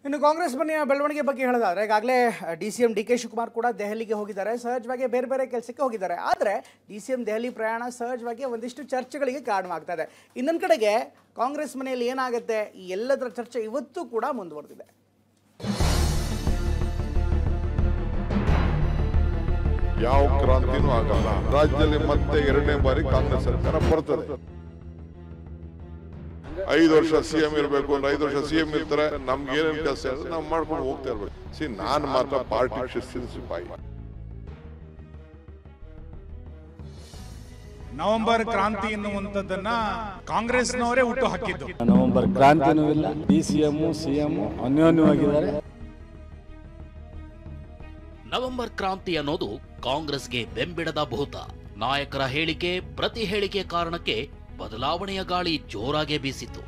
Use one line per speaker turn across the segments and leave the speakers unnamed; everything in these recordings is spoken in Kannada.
ಇನ್ನು ಕಾಂಗ್ರೆಸ್ ಮನೆಯ ಬೆಳವಣಿಗೆ ಬಗ್ಗೆ ಹೇಳೋದಾದ್ರೆ ಈಗಾಗಲೇ ಡಿ.ಸಿ.ಎಂ ಡಿ.ಕೆ. ಶಿವಕುಮಾರ್ ಕೂಡ ದೆಹಲಿಗೆ ಹೋಗಿದ್ದಾರೆ, ಸಹಜವಾಗಿ ಬೇರೆ ಬೇರೆ ಕೆಲಸಕ್ಕೆ ಹೋಗಿದ್ದಾರೆ. ಆದರೆ ಡಿ.ಸಿ.ಎಂ ದೆಹಲಿ ಪ್ರಯಾಣ ಸಹಜವಾಗಿ ಒಂದಿಷ್ಟು ಚರ್ಚೆಗಳಿಗೆ ಕಾರಣವಾಗ್ತಾ ಇದೆ. ಇನ್ನೊಂದು ಕಡೆಗೆ ಕಾಂಗ್ರೆಸ್ ಮನೆಯಲ್ಲಿ ಏನಾಗುತ್ತೆ ಈ ಎಲ್ಲದರ ಚರ್ಚೆ ಇವತ್ತು ಕೂಡ ಮುಂದುವರೆದಿದೆ.
ಯಾವ ಕ್ರಾಂತಿನೂ ಆಗಲ್ಲ. ರಾಜ್ಯದಲ್ಲಿ ಮತ್ತೆ ಎರಡನೇ ಬಾರಿ ಕಾಂಗ್ರೆಸ್ ಸರ್ಕಾರ ಬರ್ತದೆ. 5 ವರ್ಷ ಸಿಎಂ ಇರಬೇಕು ಅಂದ್ರೆ 5 ವರ್ಷ ಸಿಎಂ ಇರ್ತಾರೆ. ನಮ್ಗೆ ಏನೇನು ಕೆಲಸ ಇರುತ್ತೆ ನಾವು ಮಾಡ್ಕೊಂಡು ಹೋಗ್ತಾ ಇರ್ಬೇಕು. ನಾನು ಮಾತ್ರ ಪಾರ್ಟಿ ಶಿಸ್ತಿನ ಸಿಪಾಯಿ.
ನವೆಂಬರ್ ಕ್ರಾಂತಿ ಎನ್ನುವಂಥದ್ದನ್ನ ಕಾಂಗ್ರೆಸ್ನವರೇ ಹುಟ್ಟು ಹಾಕಿದ್ದು.
ನವೆಂಬರ್ ಕ್ರಾಂತಿನೂ ಇಲ್ಲ, ಡಿ.ಸಿ.ಎಂ ಸಿಎಂ ಅನ್ಯೋನ್ಯವಾಗಿದ್ದಾರೆ.
ನವೆಂಬರ್ ಕ್ರಾಂತಿ ಅನ್ನೋದು ಕಾಂಗ್ರೆಸ್ಗೆ ಬೆಂಬಿಡದ ಭೂತ. ನಾಯಕರ ಹೇಳಿಕೆ ಪ್ರತಿ ಹೇಳಿಕೆ ಕಾರಣಕ್ಕೆ ಬದಲಾವಣೆಯ ಗಾಳಿ ಜೋರಾಗೆ ಬೀಸಿತ್ತು.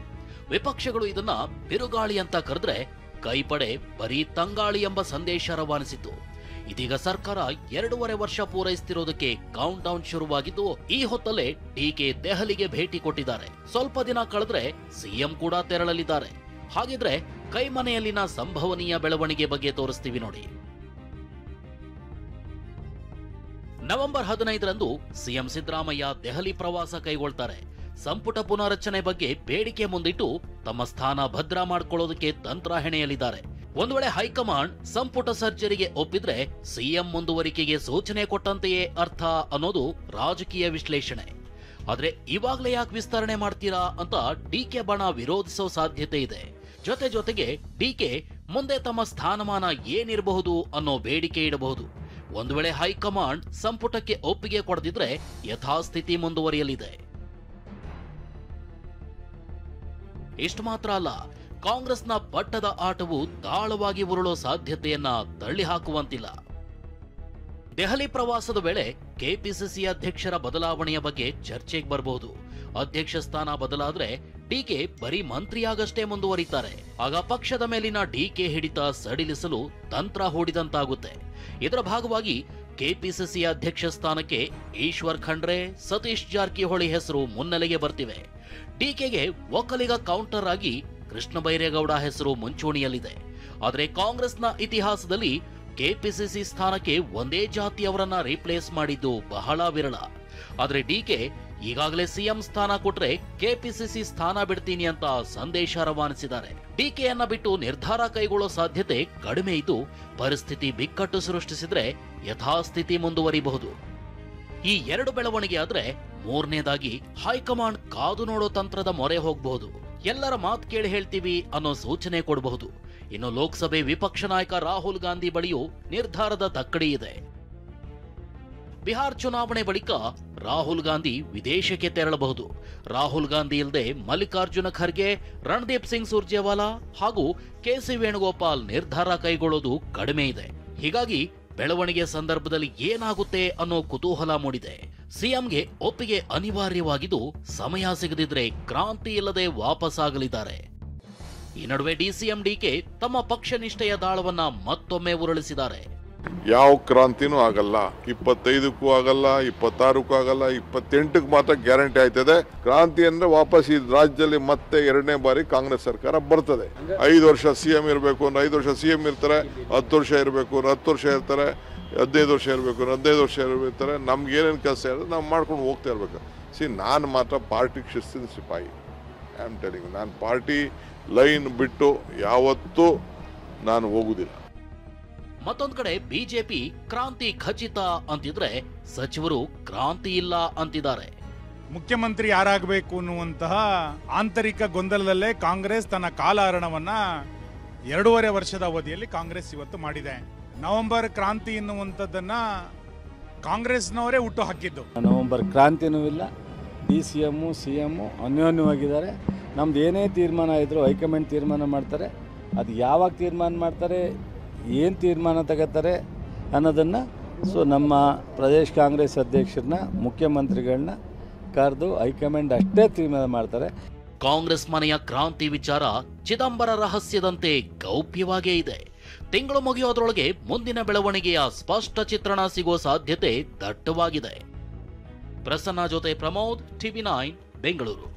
ವಿಪಕ್ಷಗಳು ಇದನ್ನ ಬಿರುಗಾಳಿ ಅಂತ ಕರೆದ್ರೆ ಕೈಪಡೆ ಬರೀ ತಂಗಾಳಿ ಎಂಬ ಸಂದೇಶ ರವಾನಿಸಿತ್ತು. ಇದೀಗ ಸರ್ಕಾರ 2.5 ವರ್ಷ ಪೂರೈಸುತ್ತಿರೋದಕ್ಕೆ ಕೌಂಟ್ ಡೌನ್ ಶುರುವಾಗಿದ್ದು, ಈ ಹೊತ್ತಲ್ಲೇ ಡಿ.ಕೆ. ದೆಹಲಿಗೆ ಭೇಟಿ ಕೊಟ್ಟಿದ್ದಾರೆ. ಸ್ವಲ್ಪ ದಿನ ಕಳೆದ್ರೆ ಸಿಎಂ ಕೂಡ ತೆರಳಲಿದ್ದಾರೆ. ಹಾಗಿದ್ರೆ ಕೈಮನೆಯಲ್ಲಿನ ಸಂಭವನೀಯ ಬೆಳವಣಿಗೆ ಬಗ್ಗೆ ತೋರಿಸ್ತೀವಿ ನೋಡಿ. ನವೆಂಬರ್ 15ರಂದು ಸಿಎಂ ಸಿದ್ದರಾಮಯ್ಯ ದೆಹಲಿ ಪ್ರವಾಸ ಕೈಗೊಳ್ತಾರೆ. ಸಂಪುಟ ಪುನರಚನೆ ಬಗ್ಗೆ ಬೇಡಿಕೆ ಮುಂದಿಟ್ಟು ತಮ್ಮ ಸ್ಥಾನ ಭದ್ರ ಮಾಡಿಕೊಳ್ಳೋದಕ್ಕೆ ತಂತ್ರ ಹೆಣೆಯಲಿದ್ದಾರೆ. ಒಂದು ವೇಳೆ ಹೈಕಮಾಂಡ್ ಸಂಪುಟ ಸರ್ಜರಿಗೆ ಒಪ್ಪಿದ್ರೆ ಸಿಎಂ ಮುಂದುವರಿಕೆಗೆ ಸೂಚನೆ ಕೊಟ್ಟಂತೆಯೇ ಅರ್ಥ ಅನ್ನೋದು ರಾಜಕೀಯ ವಿಶ್ಲೇಷಣೆ. ಆದ್ರೆ ಇವಾಗ್ಲೇ ಯಾಕೆ ವಿಸ್ತರಣೆ ಮಾಡ್ತೀರಾ ಅಂತ ಡಿ.ಕೆ. ಬಣ ವಿರೋಧಿಸೋ ಸಾಧ್ಯತೆ ಇದೆ. ಜೊತೆಗೆ ಡಿ.ಕೆ. ಮುಂದೆ ತಮ್ಮ ಸ್ಥಾನಮಾನ ಏನಿರಬಹುದು ಅನ್ನೋ ಬೇಡಿಕೆ ಇಡಬಹುದು. ಒಂದು ವೇಳೆ ಹೈಕಮಾಂಡ್ ಸಂಪುಟಕ್ಕೆ ಒಪ್ಪಿಗೆ ಕೊಡದಿದ್ರೆ ಯಥಾಸ್ಥಿತಿ ಮುಂದುವರಿಯಲಿದೆ. ಇಷ್ಟು ಮಾತ್ರ ಅಲ್ಲ, ಕಾಂಗ್ರೆಸ್ನ ಪಟ್ಟದ ಆಟವು ದಾಳವಾಗಿ ಉರುಳೋ ಸಾಧ್ಯತೆಯನ್ನ ತಳ್ಳಿ ಹಾಕುವಂತಿಲ್ಲ. ದೆಹಲಿ ಪ್ರವಾಸದ ವೇಳೆ ಕೆಪಿಸಿಸಿ ಅಧ್ಯಕ್ಷರ ಬದಲಾವಣೆಯ ಬಗ್ಗೆ ಚರ್ಚೆಗೆ ಬರಬಹುದು. ಅಧ್ಯಕ್ಷ ಸ್ಥಾನ ಬದಲಾದ್ರೆ ಡಿ.ಕೆ. ಬರೀ ಮಂತ್ರಿಯಾಗಷ್ಟೇ ಮುಂದುವರಿತಾರೆ. ಆಗ ಪಕ್ಷದ ಮೇಲಿನ ಡಿ.ಕೆ. ಹಿಡಿತ ಸಡಿಲಿಸಲು ತಂತ್ರ ಹೂಡಿದಂತಾಗುತ್ತೆ. ಇದರ ಭಾಗವಾಗಿ ಕೆಪಿಸಿಸಿ ಅಧ್ಯಕ್ಷ ಸ್ಥಾನಕ್ಕೆ ಈಶ್ವರ್ ಖಂಡ್ರೆ, ಸತೀಶ್ ಜಾರಕಿಹೊಳಿ ಹೆಸರು ಮುನ್ನೆಲೆಗೆ ಬರ್ತಿವೆ. ಡಿ.ಕೆ.ಗೆ ಒಕ್ಕಲಿಗ ಕೌಂಟರ್ ಆಗಿ ಕೃಷ್ಣ ಬೈರೇಗೌಡ ಹೆಸರು ಮುಂಚೂಣಿಯಲ್ಲಿದೆ. ಆದರೆ ಕಾಂಗ್ರೆಸ್ನ ಇತಿಹಾಸದಲ್ಲಿ ಕೆಪಿಸಿಸಿ ಸ್ಥಾನಕ್ಕೆ ಒಂದೇ ಜಾತಿಯವರನ್ನ ರೀಪ್ಲೇಸ್ ಮಾಡಿದ್ದು ಬಹಳ ವಿರಳ. ಆದ್ರೆ ಡಿ.ಕೆ. ಈಗಾಗಲೇ ಸಿಎಂ ಸ್ಥಾನ ಕೊಟ್ರೆ ಕೆಪಿಸಿಸಿ ಸ್ಥಾನ ಬಿಡ್ತೀನಿ ಅಂತ ಸಂದೇಶ ರವಾನಿಸಿದ್ದಾರೆ. ಡಿ.ಕೆ.ಯನ್ನ ಬಿಟ್ಟು ನಿರ್ಧಾರ ಕೈಗೊಳ್ಳೋ ಸಾಧ್ಯತೆ ಕಡಿಮೆ ಇದ್ದು, ಪರಿಸ್ಥಿತಿ ಬಿಕ್ಕಟ್ಟು ಸೃಷ್ಟಿಸಿದ್ರೆ ಯಥಾಸ್ಥಿತಿ ಮುಂದುವರಿಬಹುದು. ಈ 2 ಬೆಳವಣಿಗೆ ಆದ್ರೆ ಮೂರನೇದಾಗಿ ಹೈಕಮಾಂಡ್ ಕಾದು ನೋಡೋ ತಂತ್ರದ ಮೊರೆ ಹೋಗಬಹುದು. ಎಲ್ಲರ ಮಾತು ಕೇಳಿ ಹೇಳ್ತೀವಿ ಅನ್ನೋ ಸೂಚನೆ ಕೊಡಬಹುದು. ಇನ್ನು ಲೋಕಸಭೆ ವಿಪಕ್ಷ ನಾಯಕ ರಾಹುಲ್ ಗಾಂಧಿ ಬಳಿಯೂ ನಿರ್ಧಾರದ ತಕ್ಕಡಿ ಇದೆ. ಬಿಹಾರ್ ಚುನಾವಣೆ ಬಳಿಕ ರಾಹುಲ್ ಗಾಂಧಿ ವಿದೇಶಕ್ಕೆ ತೆರಳಬಹುದು. ರಾಹುಲ್ ಗಾಂಧಿ ಇಲ್ಲದೆ ಮಲ್ಲಿಕಾರ್ಜುನ ಖರ್ಗೆ, ರಣದೀಪ್ ಸಿಂಗ್ ಸುರ್ಜೇವಾಲಾ ಹಾಗೂ ಕೆ.ಸಿ. ವೇಣುಗೋಪಾಲ್ ನಿರ್ಧಾರ ಕೈಗೊಳ್ಳೋದು ಕಡಿಮೆ ಇದೆ. ಹೀಗಾಗಿ ಬೆಳವಣಿಗೆ ಸಂದರ್ಭದಲ್ಲಿ ಏನಾಗುತ್ತೆ ಅನ್ನೋ ಕುತೂಹಲ ಮೂಡಿದೆ. ಸಿಎಂಗೆ ಒಪ್ಪಿಗೆ ಅನಿವಾರ್ಯವಾಗಿದ್ದು, ಸಮಯ ಸಿಗದಿದ್ರೆ ಕ್ರಾಂತಿ ಇಲ್ಲದೆ ವಾಪಸ್ಸಾಗಲಿದ್ದಾರೆ. ಈ ನಡುವೆ ಡಿ.ಸಿ.ಎಂ ಡಿ.ಕೆ. ತಮ್ಮ ಪಕ್ಷ ನಿಷ್ಠೆಯ ದಾಳವನ್ನ ಮತ್ತೊಮ್ಮೆ ಉರುಳಿಸಿದ್ದಾರೆ.
ಯಾವ ಕ್ರಾಂತಿನೂ ಆಗಲ್ಲ. 25ಕ್ಕೂ ಆಗಲ್ಲ, 26ಕ್ಕೂ ಆಗಲ್ಲ, 28ಕ್ಕೆ ಮಾತ್ರ ಗ್ಯಾರಂಟಿ ಆಯ್ತದೆ. ಕ್ರಾಂತಿ ಅಂದ್ರೆ ವಾಪಸ್ ಈ ರಾಜ್ಯದಲ್ಲಿ ಮತ್ತೆ ಎರಡನೇ ಬಾರಿ ಕಾಂಗ್ರೆಸ್ ಸರ್ಕಾರ ಬರ್ತದೆ. 5 ವರ್ಷ ಸಿಎಂ ಇರಬೇಕು ಅಂದ್ರೆ 5 ವರ್ಷ ಸಿಎಂ ಇರ್ತಾರೆ. 10 ವರ್ಷ ಇರಬೇಕು ಅಂದ್ರೆ 10 ವರ್ಷ ಇರ್ತಾರೆ. 15 ವರ್ಷ ಇರಬೇಕು ಅಂದ್ರೆ 15 ವರ್ಷ ಇರ್ತಾರೆ. ನಮ್ಗೆ ಏನೇನು ಕೆಲಸ ಇರುತ್ತೆ ನಾವು ಮಾಡ್ಕೊಂಡು ಹೋಗ್ತಾ ಇರ್ಬೇಕು. ನಾನು ಮಾತ್ರ ಪಾರ್ಟಿ ಶಿಸ್ತಿನ ಸಿಪಾಯಿ. ಐ ಆಮ್ ಟೆಲಿಂಗ್, ನಾನು ಪಾರ್ಟಿ ಲೈನ್ ಬಿಟ್ಟು ಯಾವತ್ತೂ ನಾನು ಹೋಗುದಿಲ್ಲ.
ಮತ್ತೊಂದು ಕಡೆ ಬಿಜೆಪಿ ಕ್ರಾಂತಿ ಖಚಿತ ಅಂತಿದ್ರೆ ಸಚಿವರು ಕ್ರಾಂತಿ ಇಲ್ಲ ಅಂತಿದ್ದಾರೆ.
ಮುಖ್ಯಮಂತ್ರಿ ಯಾರಾಗಬೇಕು ಅನ್ನುವಂತಹ ಆಂತರಿಕ ಗೊಂದಲದಲ್ಲೇ ಕಾಂಗ್ರೆಸ್ ತನ್ನ ಕಾಲಹರಣವನ್ನ 2.5 ವರ್ಷದ ಅವಧಿಯಲ್ಲಿ ಕಾಂಗ್ರೆಸ್ ಇವತ್ತು ಮಾಡಿದೆ. ನವೆಂಬರ್ ಕ್ರಾಂತಿ ಎನ್ನುವಂಥದ್ದನ್ನ ಕಾಂಗ್ರೆಸ್ನವರೇ ಹುಟ್ಟು ಹಾಕಿದ್ದು.
ನವೆಂಬರ್ ಕ್ರಾಂತಿನೂ ಇಲ್ಲ, ಡಿ.ಸಿ.ಎಂ ಸಿಎಂ ಅನ್ಯೋನ್ಯವಾಗಿದ್ದಾರೆ. ನಮ್ದು ಏನೇ ತೀರ್ಮಾನ ಇದ್ರೂ ಹೈಕಮಾಂಡ್ ತೀರ್ಮಾನ ಮಾಡ್ತಾರೆ. ಅದು ಯಾವಾಗ ತೀರ್ಮಾನ ಮಾಡ್ತಾರೆ, ಏನು ತೀರ್ಮಾನ ತಗೋತಾರೆ ಅನ್ನೋದನ್ನು ನಮ್ಮ ಪ್ರದೇಶ ಕಾಂಗ್ರೆಸ್ ಅಧ್ಯಕ್ಷರನ್ನ, ಮುಖ್ಯಮಂತ್ರಿಗಳನ್ನ ಕರೆದು ಹೈಕಮಾಂಡ್ ಅಷ್ಟೇ ತೀರ್ಮಾನ ಮಾಡ್ತಾರೆ.
ಕಾಂಗ್ರೆಸ್ ಮನೆಯ ಕ್ರಾಂತಿ ವಿಚಾರ ಚಿದಂಬರ ರಹಸ್ಯದಂತೆ ಗೌಪ್ಯವಾಗೇ ಇದೆ. ತಿಂಗಳು ಮುಗಿಯೋದ್ರೊಳಗೆ ಮುಂದಿನ ಬೆಳವಣಿಗೆಯ ಸ್ಪಷ್ಟ ಚಿತ್ರಣ ಸಿಗುವ ಸಾಧ್ಯತೆ ದಟ್ಟವಾಗಿದೆ. ಪ್ರಸನ್ನ ಜೊತೆ ಪ್ರಮೋದ್, ಟಿವಿ9 ಬೆಂಗಳೂರು.